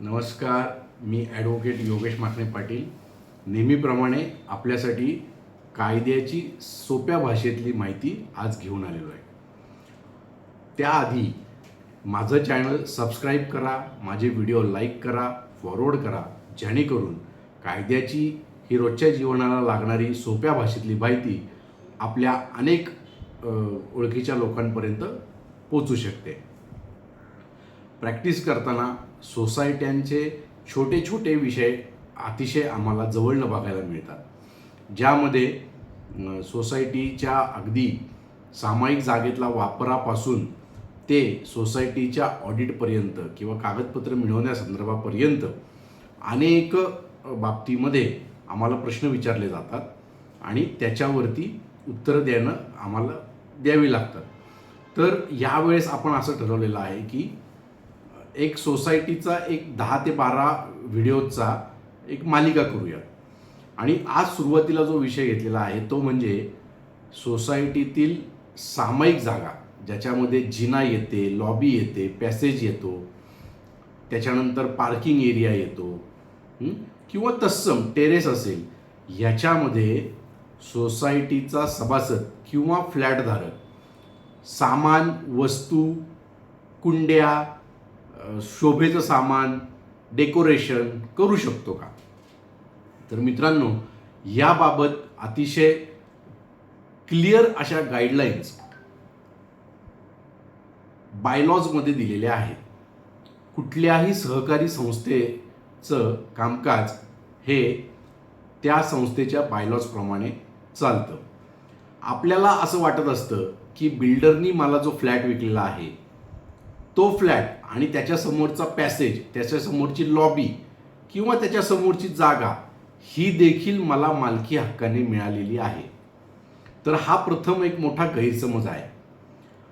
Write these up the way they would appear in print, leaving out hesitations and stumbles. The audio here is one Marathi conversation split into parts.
नमस्कार. मी ॲडव्होकेट योगेश माखणे पाटील नेहमीप्रमाणे आपल्यासाठी कायद्याची सोप्या भाषेतली माहिती आज घेऊन आलेलो आहे. त्याआधी माझं चॅनल सबस्क्राईब करा, माझे व्हिडिओ लाईक करा, फॉरवर्ड करा, जेणेकरून कायद्याची ही रोजच्या जीवनाला लागणारी सोप्या भाषेतली माहिती आपल्या अनेक ओळखीच्या लोकांपर्यंत पोचू शकते. प्रॅक्टिस करताना सोसायट्यांचे छोटे छोटे विषय अतिशय आम्हाला जवळनं बघायला मिळतात, ज्यामध्ये सोसायटीच्या अगदी सामायिक जागेतला वापरापासून ते सोसायटीच्या ऑडिटपर्यंत किंवा कागदपत्र मिळवण्यासंदर्भापर्यंत अनेक बाबतीमध्ये आम्हाला प्रश्न विचारले जातात आणि त्याच्यावरती उत्तरं देणं आम्हाला द्यावी लागतात. तर यावेळेस आपण असं ठरवलेलं आहे की एक सोसायटीचा एक 10 ते 12 व्हिडिओचा एक मालिका करूया. आणि आज सुरुवातीला जो विषय घेतलेला आहे तो म्हणजे सोसायटीतील सामायिक जागा, ज्याच्यामध्ये जिना येते, लॉबी येते, पॅसेज येतो, त्याच्यानंतर पार्किंग एरिया येतो किंवा तत्सम टेरेस असेल. ह्याच्यामध्ये सोसायटीचा सभासद किंवा फ्लॅटधारक सामान, वस्तू, कुंड्या, शोभेचं सामान, डेकोरेशन करू शकतो का? तर मित्रांनो, याबाबत अतिशय क्लिअर अशा गाईडलाईन्स बायलॉजमध्ये दिलेल्या आहेत. कुठल्याही सहकारी संस्थेचं कामकाज हे त्या संस्थेच्या बायलॉजप्रमाणे चालतं. आपल्याला असं वाटत असतं की बिल्डरनी मला जो फ्लॅट विकलेला आहे तो फ्लॅट आणि त्याच्यासमोरचा पॅसेज, त्याच्यासमोरची लॉबी किंवा त्याच्यासमोरची जागा ही देखील मला मालकी हक्काने मिळालेली आहे. तर हा प्रथम एक मोठा गैरसमज आहे.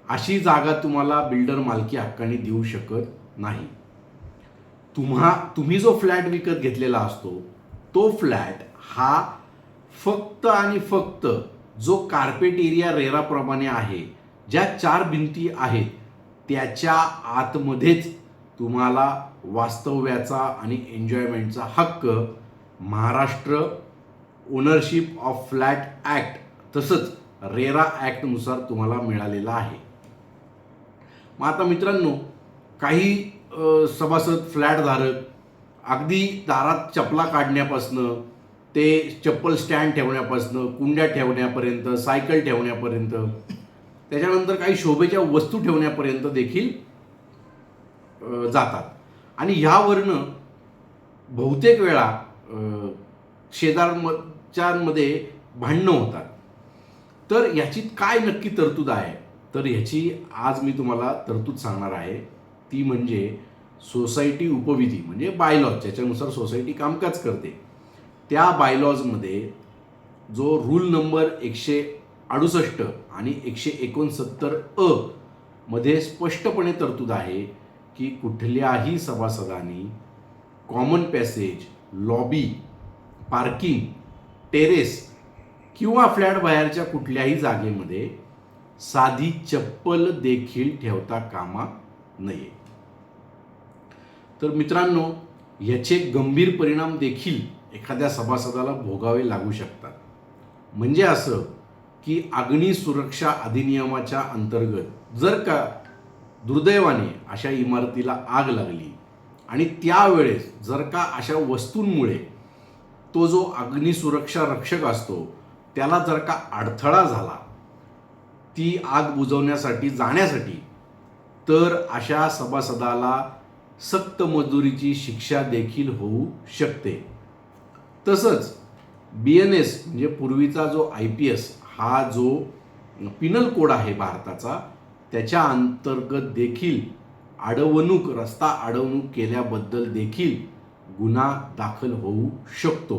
अशी जागा तुम्हाला बिल्डर मालकी हक्काने देऊ शकत नाही. तुम्ही जो फ्लॅट विकत घेतलेला असतो तो फ्लॅट हा फक्त आणि फक्त जो कार्पेट एरिया रेराप्रमाणे आहे, ज्या 4 भिंती आहेत त्याच्या आतमध्येच तुम्हाला वास्तव्याचा आणि एन्जॉयमेंटचा हक्क Maharashtra ownership of flat act तसंच रेरा ॲक्टनुसार तुम्हाला मिळालेला आहे. मग आता मित्रांनो, काही सभासद फ्लॅटधारक अगदी दारात चपला काढण्यापासनं ते चप्पल स्टँड ठेवण्यापासनं, कुंड्या ठेवण्यापर्यंत, सायकल ठेवण्यापर्यंत, त्याच्यानंतर काही शोभेच्या वस्तू ठेवण्यापर्यंत देखील जातात. आणि ह्यावरनं बहुतेक वेळा शेजारच्यांमध्ये भांडणं होतात. तर ह्याची काय नक्की तरतूद आहे? तर ह्याची आज मी तुम्हाला तरतूद सांगणार आहे. ती म्हणजे सोसायटी उपविधी म्हणजे बायलॉज, ज्याच्यानुसार सोसायटी कामकाज करते त्या बायलॉजमध्ये जो रूल नंबर 168 आणि 169 मध्ये स्पष्टपणे तरतूद आहे की कुठल्याही सभासदांनी common passage, lobby, parking, terrace किंवा फ्लॅट बाहेरच्या कुठल्याही जागेमध्ये साधी चप्पल देखील ठेवता कामा नये. तर मित्रांनो, याचे गंभीर परिणाम देखील एखाद्या सभासदाला भोगावे लागू शकतात. म्हणजे असं की अग्नी सुरक्षा अधिनियमाच्या अंतर्गत जर का दुर्दैवाने अशा इमारतीला आग लागली आणि त्यावेळेस जर का अशा वस्तूंमुळे तो जो अग्निसुरक्षा रक्षक असतो त्याला जर का अडथळा झाला ती आग बुझवण्यासाठी जाण्यासाठी, तर अशा सभासदाला सक्त मजुरीची शिक्षा देखील होऊ शकते. तसंच BNS म्हणजे पूर्वीचा जो IPS हा जो पिनल कोड आहे भारताचा, त्याच्या अंतर्गत देखील रस्ता अडवणूक केल्याबद्दल देखील गुन्हा दाखल होऊ शकतो.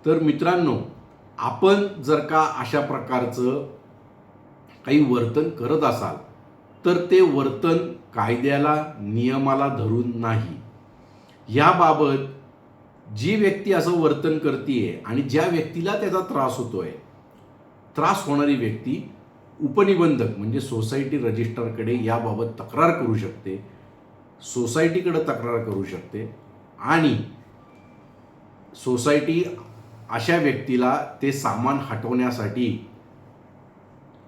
तर मित्रांनो, आपण जर का अशा प्रकारचं काही वर्तन करत असाल तर ते वर्तन कायद्याला, नियमाला धरून नाही. याबाबत जी व्यक्ती असं वर्तन करते आणि ज्या व्यक्तीला त्याचा त्रास होतोय, त्रास होणारी व्यक्ती उपनिबंधक म्हणजे सोसायटी रजिस्ट्रारकडे याबाबत तक्रार करू शकते. सोसायटीकडे तक्रार करू शकते आणि सोसायटी अशा व्यक्तीला ते सामान हटवण्यासाठी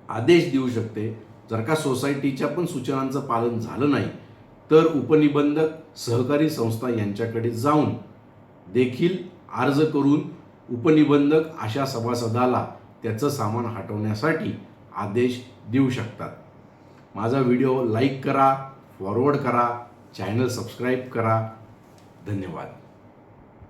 आदेश देऊ शकते. जर का सोसायटीच्या पण सूचनांचं पालन झालं नाही तर उपनिबंधक, सहकारी संस्था यांच्याकडे जाऊन देखील अर्ज करून उपनिबंधक अशा सभासदाला त्याचं सामान हटवण्यासाठी आदेश देऊ शकतात. माझा व्हिडिओ लाईक करा, फॉरवर्ड करा, चॅनल सबस्क्राईब करा. धन्यवाद.